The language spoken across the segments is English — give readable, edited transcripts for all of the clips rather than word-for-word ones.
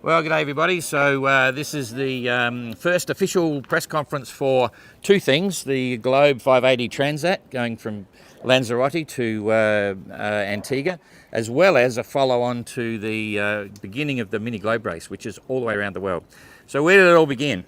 Well, g'day everybody. So this is the first official press conference for two things: the Globe 580 Transat going from Lanzarote to Antigua, as well as a follow-on to the beginning of the mini Globe race, which is all the way around the world. So where did it all begin?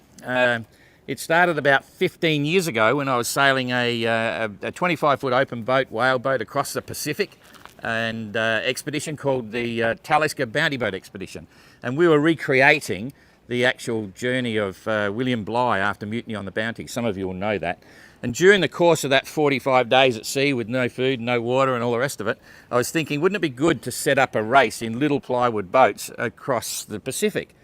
It started about 15 years ago when I was sailing a 25-foot open boat, whale boat, across the Pacific, and expedition called the Talisker Bounty Boat Expedition. And we were recreating the actual journey of William Bligh after mutiny on the Bounty. Some of you will know that. And during the course of that 45 days at sea with no food, no water and all the rest of it, I was thinking, wouldn't it be good to set up a race in little plywood boats across the Pacific?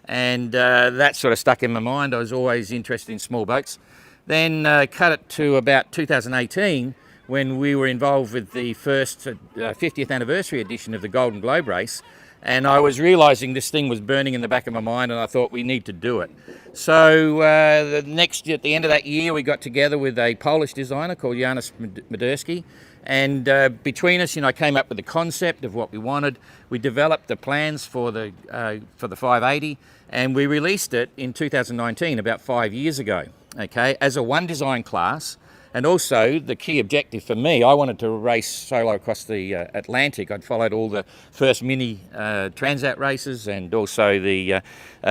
And that sort of stuck in my mind. I was always interested in small boats. Then cut it to about 2018, when we were involved with the first 50th anniversary edition of the Golden Globe race. And I was realising this thing was burning in the back of my mind, and I thought we need to do it. So at the end of that year, we got together with a Polish designer called Janusz Mederski, and between us, came up with the concept of what we wanted. We developed the plans for the 580, and we released it in 2019, about 5 years ago. Okay, as a one design class. And also, the key objective for me, I wanted to race solo across the Atlantic. I'd followed all the first mini Transat races and also the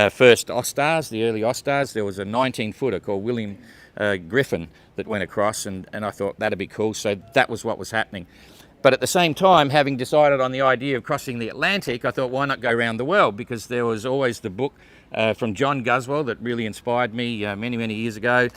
first Ostars, the early Ostars. There was a 19-footer called William Griffin that went across, and I thought that'd be cool. So that was what was happening. But at the same time, having decided on the idea of crossing the Atlantic, I thought, why not go around the world? Because there was always the book from John Guswell that really inspired me many, many years ago,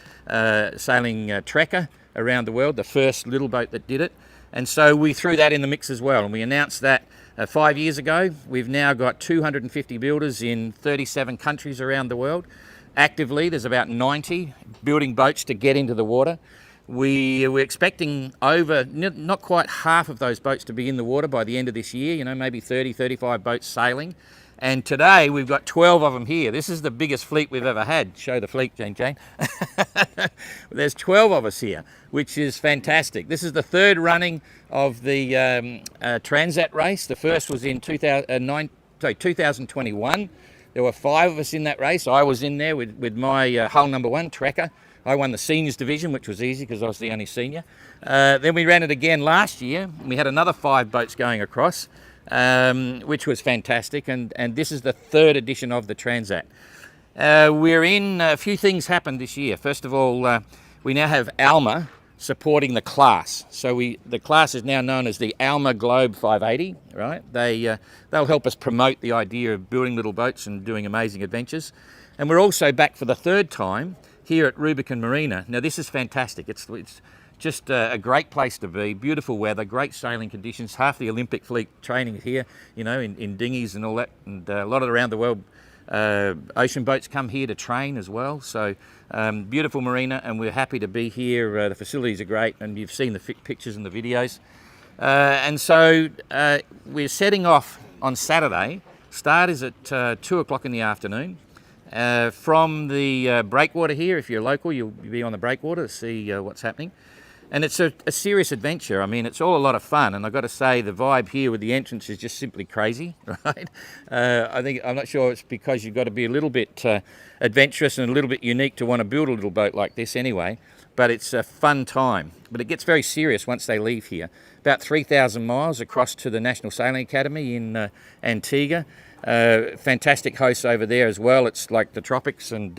sailing Trekker around the world, the first little boat that did it. And so we threw that in the mix as well. And we announced that 5 years ago. We've now got 250 builders in 37 countries around the world. Actively, there's about 90 building boats to get into the water. We're expecting not quite half of those boats to be in the water by the end of this year, maybe 30, 35 boats sailing. And today we've got 12 of them here. This is the biggest fleet we've ever had. Show the fleet, Jane. There's 12 of us here, which is fantastic. This is the third running of the Transat race. The first was in 2021. There were 5 of us in that race. I was in there with my hull number 1, Trekker. I won the seniors division, which was easy because I was the only senior. Then we ran it again last year. We had another 5 boats going across, which was fantastic. And this is the third edition of the Transat. A few things happened this year. First of all, we now have Alma supporting the class. So the class is now known as the Alma Globe 580, right? They'll help us promote the idea of building little boats and doing amazing adventures. And we're also back for the third time here at Rubicón Marina. Now this is fantastic. It's just a great place to be, beautiful weather, great sailing conditions. Half the Olympic fleet training here, in dinghies and all that, and a lot of around the world ocean boats come here to train as well. So beautiful marina, and we're happy to be here. The facilities are great, and you've seen the pictures and the videos. And so we're setting off on Saturday. Start is at 2 o'clock in the afternoon. From the breakwater here. If you're local, you'll be on the breakwater to see what's happening. And it's a serious adventure. I mean, it's all a lot of fun, and I've got to say the vibe here with the entrance is just simply crazy, right? I'm not sure it's because you've got to be a little bit adventurous and a little bit unique to want to build a little boat like this anyway, but it's a fun time. But it gets very serious once they leave here. About 3,000 miles across to the National Sailing Academy in Antigua. Fantastic hosts over there as well. It's like the tropics and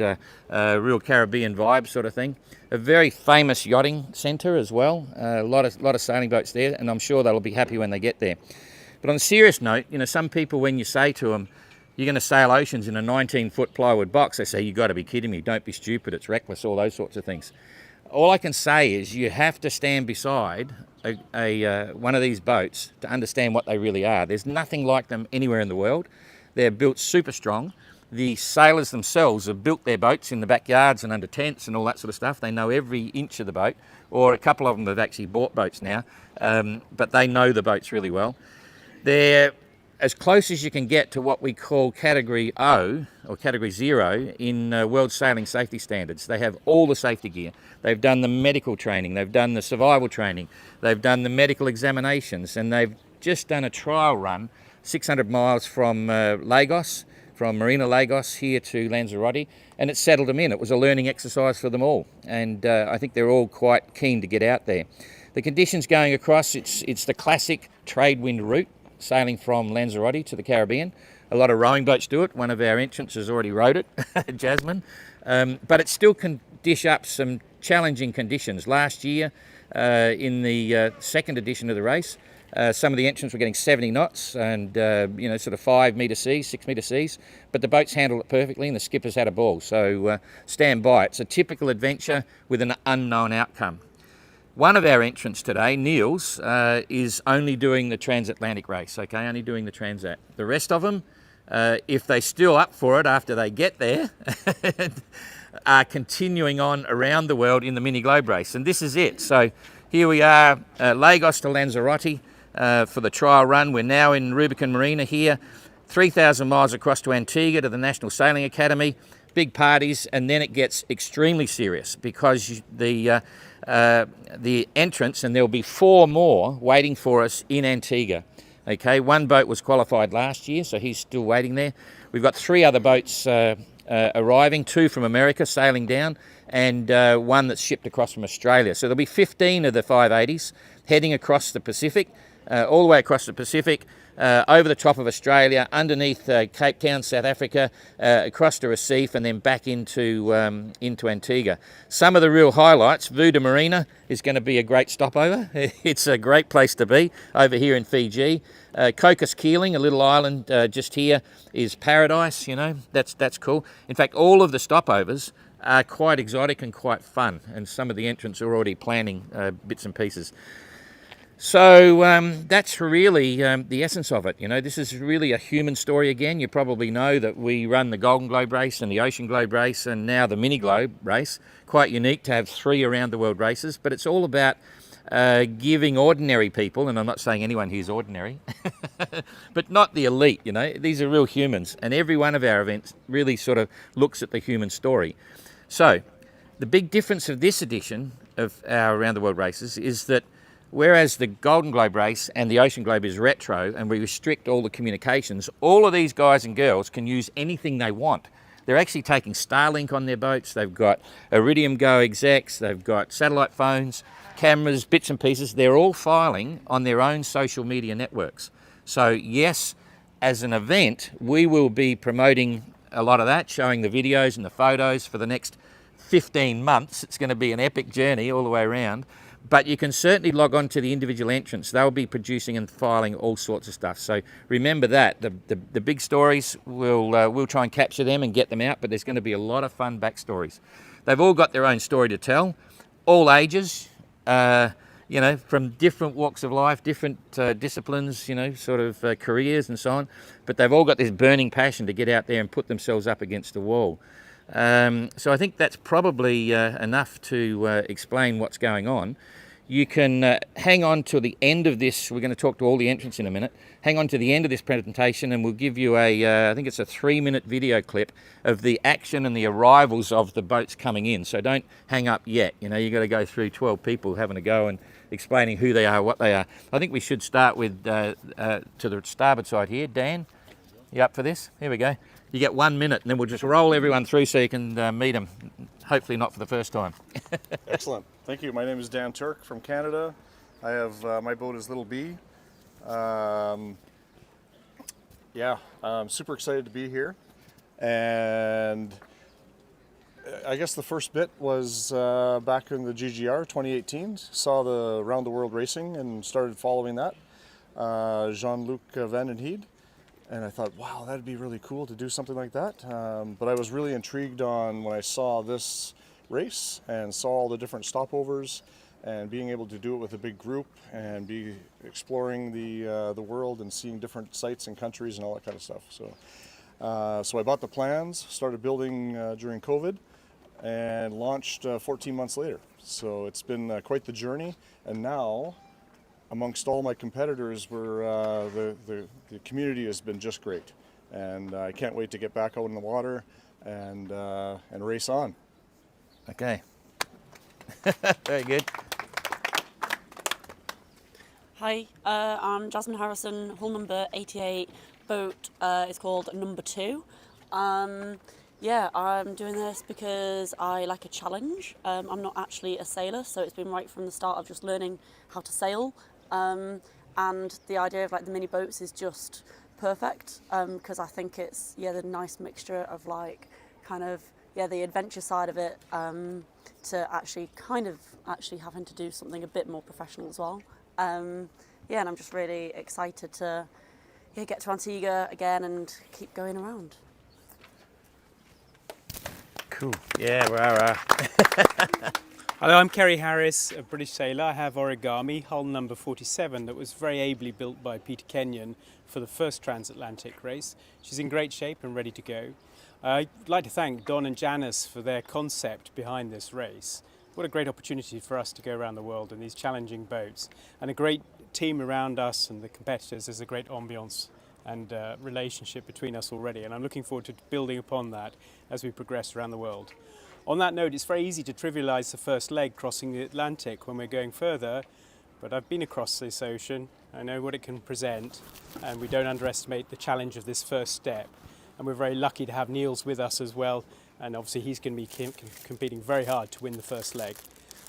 real Caribbean vibe sort of thing. A very famous yachting centre as well. A lot of sailing boats there, and I'm sure they'll be happy when they get there. But on a serious note, some people, when you say to them, you're going to sail oceans in a 19-foot plywood box, they say, you've got to be kidding me, don't be stupid, it's reckless, all those sorts of things. All I can say is you have to stand beside one of these boats to understand what they really are. There's nothing like them anywhere in the world. They're built super strong. The sailors themselves have built their boats in the backyards and under tents and all that sort of stuff. They know every inch of the boat, or a couple of them have actually bought boats now, but they know the boats really well. They're as close as you can get to what we call Category O, or Category 0, in World Sailing Safety Standards. They have all the safety gear. They've done the medical training, they've done the survival training, they've done the medical examinations, and they've just done a trial run 600 miles from Lagos from Marina Lagos here to Lanzarote, and it settled them in. It was a learning exercise for them all, and I think they're all quite keen to get out there. The conditions going across, it's the classic trade wind route, sailing from Lanzarote to the Caribbean. A lot of rowing boats do it. One of our entrants has already rowed it, Jasmine. But it still can dish up some challenging conditions. Last year, in the second edition of the race, some of the entrants were getting 70 knots and, sort of 5 metre seas, 6 metre seas. But the boats handled it perfectly and the skippers had a ball. So stand by. It's a typical adventure with an unknown outcome. One of our entrants today, Niels, is only doing the transatlantic race, okay, only doing the Transat. The rest of them, if they're still up for it after they get there, are continuing on around the world in the mini globe race. And this is it. So here we are, Lagos to Lanzarote for the trial run. We're now in Rubicón Marina here, 3,000 miles across to Antigua to the National Sailing Academy. Big parties, and then it gets extremely serious because the entrants, and there'll be 4 more waiting for us in Antigua. Okay, one boat was qualified last year, so he's still waiting there. We've got 3 other boats arriving, 2 from America sailing down, and one that's shipped across from Australia. So there'll be 15 of the 580s heading across the Pacific, all the way across the Pacific, over the top of Australia, underneath Cape Town, South Africa, across to Recife, and then back into Antigua. Some of the real highlights: Vuda Marina is going to be a great stopover. It's a great place to be over here in Fiji. Cocos Keeling, a little island just here, is paradise. You know, that's cool. In fact, all of the stopovers are quite exotic and quite fun, and some of the entrants are already planning bits and pieces. So that's really the essence of it. You know, this is really a human story again. You probably know that we run the Golden Globe race and the Ocean Globe race and now the Mini Globe race. Quite unique to have 3 around the world races, but it's all about giving ordinary people, and I'm not saying anyone here's ordinary, but not the elite, you know. These are real humans, and every one of our events really sort of looks at the human story. So the big difference of this edition of our Around the World races is that whereas the Golden Globe race and the Ocean Globe is retro and we restrict all the communications, all of these guys and girls can use anything they want. They're actually taking Starlink on their boats, they've got Iridium Go execs, they've got satellite phones, cameras, bits and pieces. They're all filing on their own social media networks. So yes, as an event, we will be promoting a lot of that, showing the videos and the photos for the next 15 months. It's going to be an epic journey all the way around. But you can certainly log on to the individual entrants. They'll be producing and filing all sorts of stuff. So remember that. The big stories, we'll try and capture them and get them out, but there's going to be a lot of fun backstories. They've all got their own story to tell, all ages, from different walks of life, different disciplines, sort of careers and so on. But they've all got this burning passion to get out there and put themselves up against the wall. So I think that's probably enough to explain what's going on. You can hang on to the end of this. We're going to talk to all the entrants in a minute. Hang on to the end of this presentation and we'll give you I think it's a 3-minute video clip of the action and the arrivals of the boats coming in. So don't hang up yet. You've got to go through 12 people having a go and explaining who they are, what they are. I think we should start with to the starboard side here. Dan, you up for this? Here we go. You get 1 minute and then we'll just roll everyone through so you can meet them. Hopefully not for the first time. Excellent. Thank you. My name is Dan Turk from Canada. I have, my boat is Little B. I'm super excited to be here. And I guess the first bit was back in the GGR 2018. Saw the Round the World racing and started following that. Jean-Luc Van den Heede. And I thought, wow, that'd be really cool to do something like that. But I was really intrigued when I saw this race and saw all the different stopovers and being able to do it with a big group and be exploring the world and seeing different sites and countries and all that kind of stuff. So I bought the plans, started building during COVID, and launched 14 months later. So it's been quite the journey. And now, amongst all my competitors, the community has been just great, and I can't wait to get back out in the water and race on. Okay. Very good. Hi, I'm Jasmine Harrison, hull number 88. Boat is called Number 2. Yeah, I'm doing this because I like a challenge. I'm not actually a sailor, so it's been right from the start of just learning how to sail. And the idea of like the mini boats is just perfect because I think it's the nice mixture of like kind of the adventure side of it to actually actually having to do something a bit more professional as well. And I'm just really excited to get to Antigua again and keep going around. Cool. Yeah, rah. Hello, I'm Kerry Harris, a British sailor. I have origami, hull number 47, that was very ably built by Peter Kenyon for the first transatlantic race. She's in great shape and ready to go. I'd like to thank Don and Janice for their concept behind this race. What a great opportunity for us to go around the world in these challenging boats. And a great team around us and the competitors. There's a great ambience and relationship between us already. And I'm looking forward to building upon that as we progress around the world. On that note, it's very easy to trivialise the first leg crossing the Atlantic when we're going further, but I've been across this ocean, I know what it can present, and we don't underestimate the challenge of this first step. And we're very lucky to have Niels with us as well, and obviously he's going to be competing very hard to win the first leg.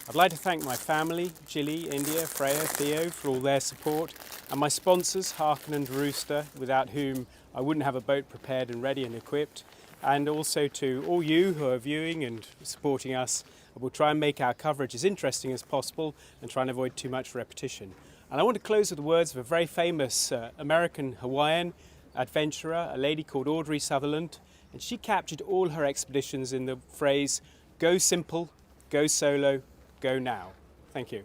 I'd like to thank my family, Gilly, India, Freya, Theo, for all their support, and my sponsors, Harkin and Rooster, without whom I wouldn't have a boat prepared and ready and equipped. And also to all you who are viewing and supporting us. We'll try and make our coverage as interesting as possible and try and avoid too much repetition. And I want to close with the words of a very famous American Hawaiian adventurer, a lady called Audrey Sutherland, and she captured all her expeditions in the phrase, "Go simple, go solo, go now." Thank you.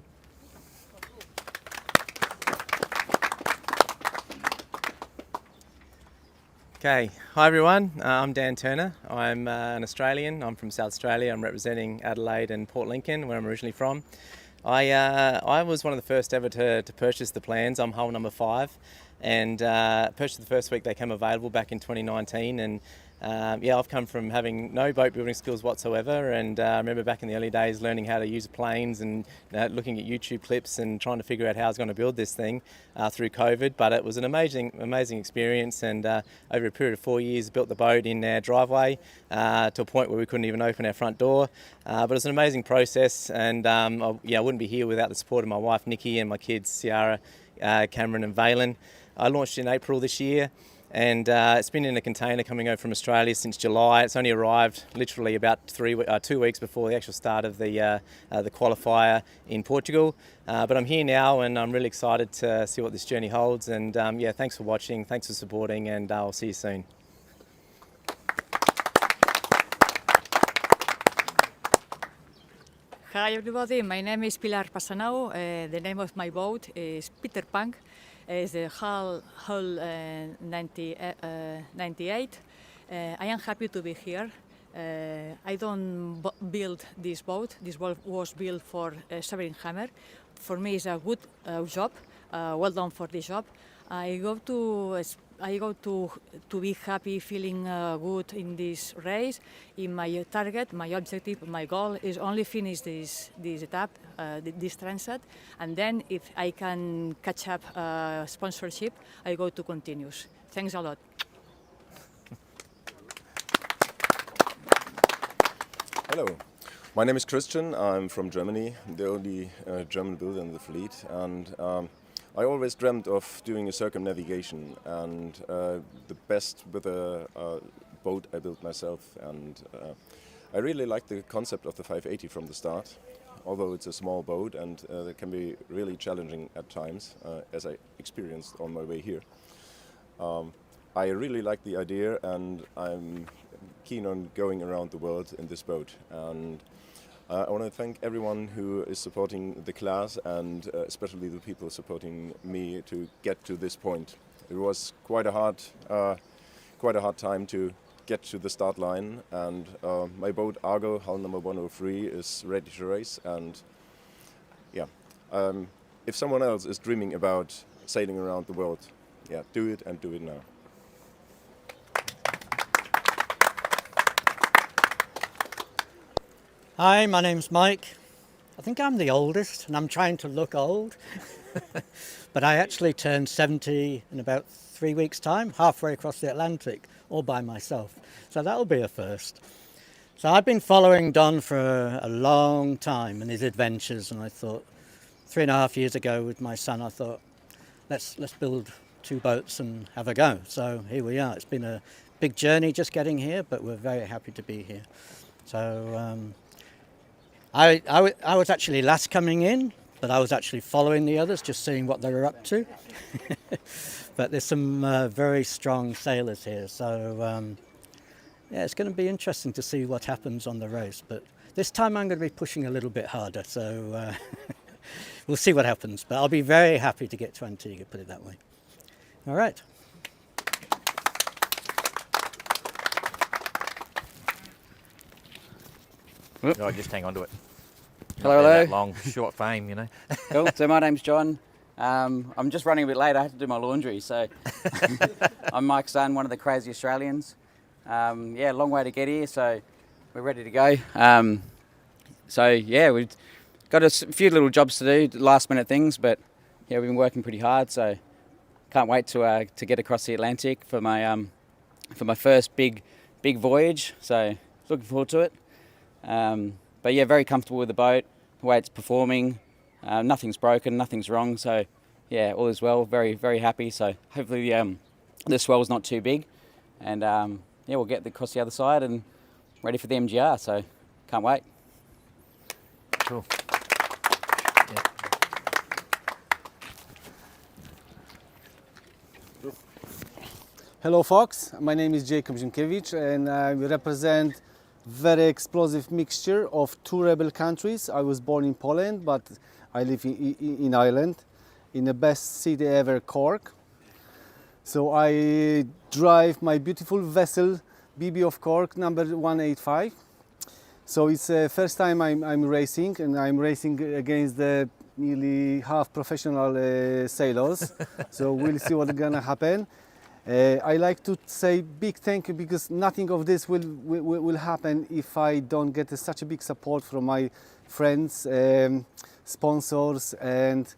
Okay, hi everyone, I'm Dan Turner. I'm an Australian. I'm from South Australia. I'm representing Adelaide and Port Lincoln, where I'm originally from. I was one of the first ever to purchase the plans. I'm hull number 5 and purchased the first week they came available back in 2019. And I've come from having no boat building skills whatsoever, and I remember back in the early days learning how to use planes and looking at YouTube clips and trying to figure out how I was going to build this thing through COVID. But it was an amazing experience, and over a period of 4 years built the boat in our driveway to a point where we couldn't even open our front door. But it was an amazing process, and I wouldn't be here without the support of my wife Nikki and my kids Ciara, Cameron and Valen. I launched in April this year. And it's been in a container coming over from Australia since July. It's only arrived literally about 2 weeks before the actual start of the qualifier in Portugal. But I'm here now, and I'm really excited to see what this journey holds. And thanks for watching, thanks for supporting, and I'll see you soon. Hi everybody, my name is Pilar Pasanau. The name of my boat is Peter Pan. It's the hull 98. I am happy to be here. I don't build this boat. This boat was built for Severin Hammer. For me, it's a good job. Well done for this job. I go to be happy, feeling good in this race. In my target, my objective, my goal is only finish this etap, this Transat, and then if I can catch up sponsorship, I go to continuous. Thanks a lot. Hello, my name is Christian. I'm from Germany, the only German builder in the fleet, and I always dreamt of doing a circumnavigation, and the best with a boat I built myself. And I really like the concept of the 580 from the start, although it's a small boat and it can be really challenging at times, as I experienced on my way here. I really like the idea, and I'm keen on going around the world in this boat. And I want to thank everyone who is supporting the class, and especially the people supporting me to get to this point. It was quite a hard time to get to the start line, and my boat Argo, hull number 103, is ready to race. And if someone else is dreaming about sailing around the world, do it, and do it now. Hi, my name's Mike. I think I'm the oldest, and I'm trying to look old. But I actually turned 70 in about 3 weeks' time, halfway across the Atlantic, all by myself. So that'll be a first. So I've been following Don for a long time and his adventures, and I thought 3.5 years ago with my son, I thought, let's build 2 boats and have a go. So here we are. It's been a big journey just getting here, but we're very happy to be here. So I was actually last coming in, but I was actually following the others, just seeing what they were up to. But there's some very strong sailors here, so yeah, it's going to be interesting to see what happens on the race. But this time I'm going to be pushing a little bit harder, so we'll see what happens. But I'll be very happy to get to Antigua, put it that way. All right. No, just hang on to it. Hello, Not hello. that long, short fame, you know. Cool. So my name's John. I'm just running a bit late. I had to do my laundry. So I'm Mike's son, one of the crazy Australians. Yeah, long way to get here. So we're ready to go. So yeah, we've got a few little jobs to do, last minute things, but yeah, we've been working pretty hard. So can't wait to get across the Atlantic for my first big voyage. So looking forward to it. But yeah, very comfortable with the boat, the way it's performing. Nothing's broken, nothing's wrong. So yeah, all is well. Very, very happy. So hopefully the swell's not too big, and yeah, we'll get across the other side and ready for the MGR. So can't wait. Cool. Hello folks, my name is Jacob Zienkiewicz and I represent very explosive mixture of 2 rebel countries. I was born in Poland, but I live in Ireland, in the best city ever, Cork. So I drive my beautiful vessel, BB of Cork, number 185. So it's the first time I'm racing, and I'm racing against the nearly half professional sailors. So we'll see what's gonna happen. I like to say big thank you, because nothing of this will happen if I don't get such a big support from my friends, sponsors, and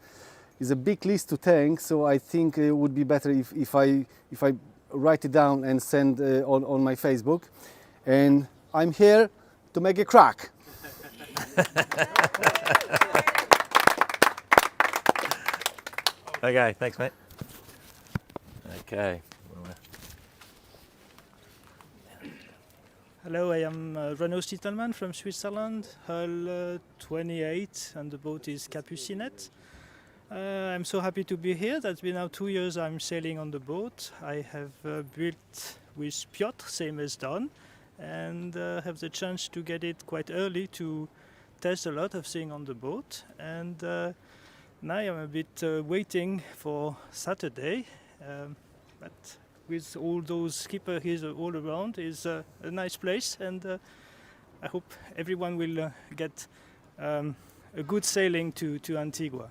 it's a big list to thank. So I think it would be better if I write it down and send on my Facebook. And I'm here to make a crack. Okay, thanks, mate. Okay. Hello, I am Renaud Stittelman from Switzerland, hull 28, and the boat is Capucinet. I'm so happy to be here. That's been now 2 years I'm sailing on the boat. I have built with Piotr, same as Don, and have the chance to get it quite early to test a lot of things on the boat. And now I'm a bit waiting for Saturday, but with all those skippers here all around, is a nice place, and I hope everyone will get a good sailing to Antigua.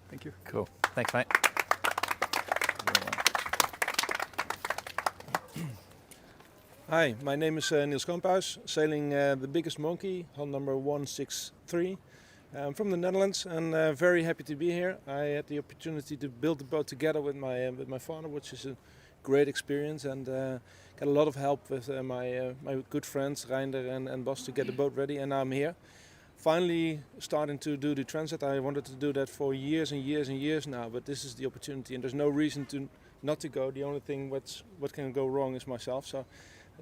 Thank you. Cool. Thanks, mate. Hi, my name is Niels Kamphuis, sailing the biggest monkey, hull number 163. I'm from the Netherlands and very happy to be here. I had the opportunity to build the boat together with my father, which is a great experience, and got a lot of help with my good friends Reinder and Bas to get the boat ready, and now I'm here. Finally starting to do the Transat. I wanted to do that for years and years and years now, but this is the opportunity, and there's no reason not to go. The only thing what can go wrong is myself, so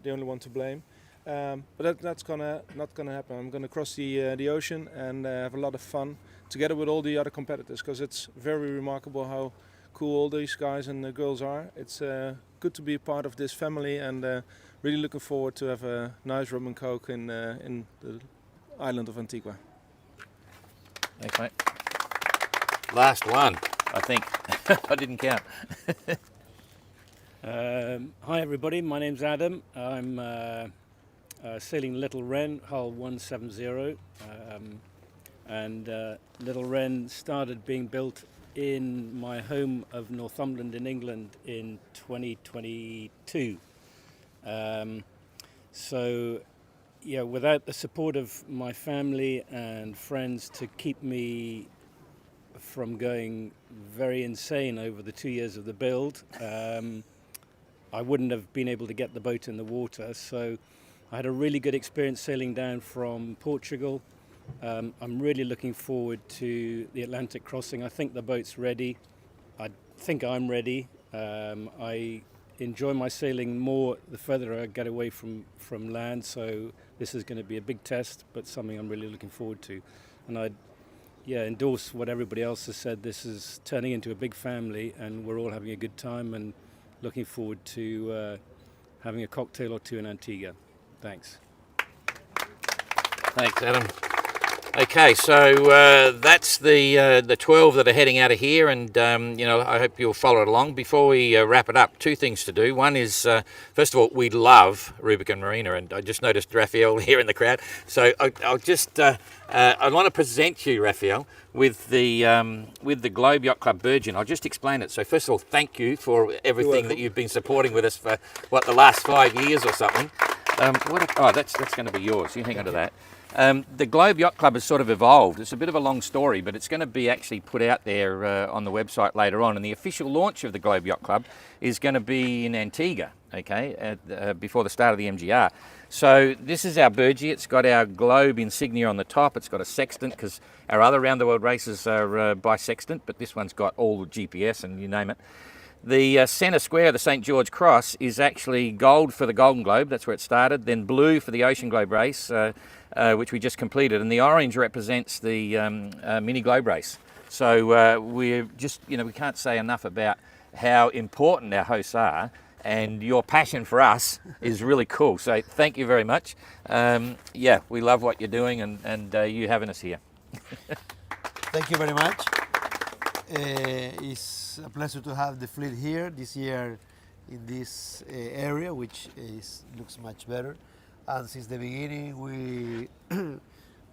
the only one to blame. But that's not gonna happen. I'm gonna cross the ocean and have a lot of fun together with all the other competitors, because it's very remarkable how cool all these guys and girls are. It's good to be a part of this family, and really looking forward to have a nice rum and coke in the island of Antigua. Thanks, mate. Last one, I think. I didn't count. Hi everybody, my name's Adam. I'm sailing Little Wren, hull 170, and Little Wren started being built in my home of Northumberland in England in 2022. So yeah, without the support of my family and friends to keep me from going very insane over the 2 years of the build. I wouldn't have been able to get the boat in the water, so I had a really good experience sailing down from Portugal. I'm really looking forward to the Atlantic crossing. I think the boat's ready. I think I'm ready. I enjoy my sailing more the further I get away from land, so this is going to be a big test, but something I'm really looking forward to. And I'd endorse what everybody else has said. This is turning into a big family, and we're all having a good time and looking forward to having a cocktail or two in Antigua. Thanks. Thanks, Adam. Okay, so that's the 12 that are heading out of here, and I hope you'll follow it along. Before we wrap it up, two things to do. One is, first of all, we love Rubicón Marina, and I just noticed Raphael here in the crowd. So I'll just I want to present you, Raphael, with the Globe Yacht Club Virgin. I'll just explain it. So first of all, thank you for everything that you've been supporting with us for the last 5 years or something. That's going to be yours. You hang on to that. The Globe Yacht Club has sort of evolved. It's a bit of a long story, but it's going to be actually put out there on the website later on. And the official launch of the Globe Yacht Club is going to be in Antigua, okay, before the start of the MGR. So this is our Burgee. It's got our Globe insignia on the top. It's got a sextant, because our other round the world races are by sextant, but this one's got all the GPS and you name it. The centre square of the St George Cross is actually gold for the Golden Globe. That's where it started. Then blue for the Ocean Globe race, which we just completed. And the orange represents the Mini Globe race. So we're just, we can't say enough about how important our hosts are. And your passion for us is really cool. So thank you very much. We love what you're doing and you having us here. Thank you very much. It's a pleasure to have the fleet here this year in this area, which looks much better. And since the beginning,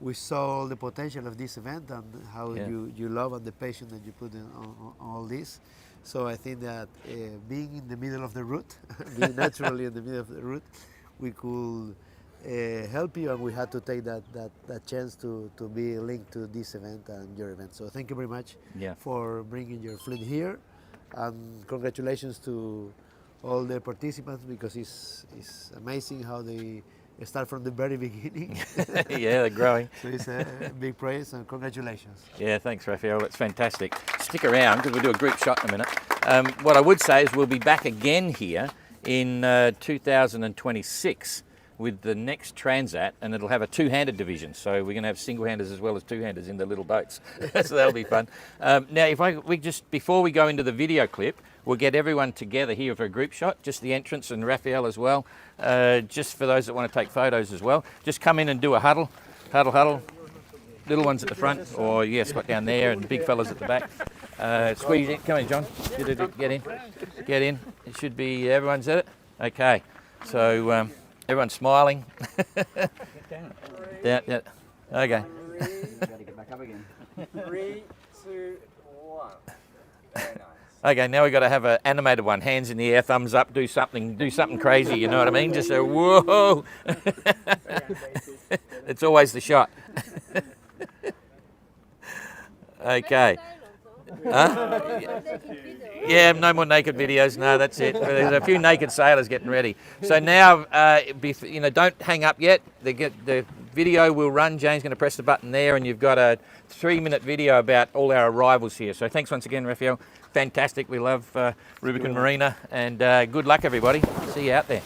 we saw the potential of this event and how you love and the passion that you put in on all this. So I think that being in the middle of the route, being naturally in the middle of the route, we could help you, and we had to take that chance to be linked to this event and your event. So thank you very much for bringing your fleet here, and congratulations to all the participants, because it's amazing how they start from the very beginning. Yeah, they're growing. So it's a big praise and congratulations. Yeah, thanks, Raphael. That's fantastic. Stick around because we'll do a group shot in a minute. What I would say is we'll be back again here in 2026 with the next Transat, and it'll have a two-handed division. So we're going to have single-handers as well as two-handers in the little boats. So that'll be fun. Now, before we go into the video clip, we'll get everyone together here for a group shot, just the entrance and Raphael as well. Just for those that want to take photos as well. Just come in and do a huddle. Little ones at the front, or Scott down there, and big fellas at the back. Squeeze in. Come in, John. Get in. It should be, everyone's at it? Okay. So everyone's smiling. Yeah. Okay. Back up again. 3, 2, 1. Very nice. Okay, now we've got to have an animated one. Hands in the air, thumbs up, do something crazy, you know what I mean? Just a whoa. It's always the shot. Okay. Huh? Yeah, no more naked videos. No, that's it. There's a few naked sailors getting ready. So now, don't hang up yet. The video will run. Jane's going to press the button there, and you've got a 3-minute video about all our arrivals here. So thanks once again, Raphael. Fantastic. We love Rubicón Marina, and good luck, everybody. See you out there.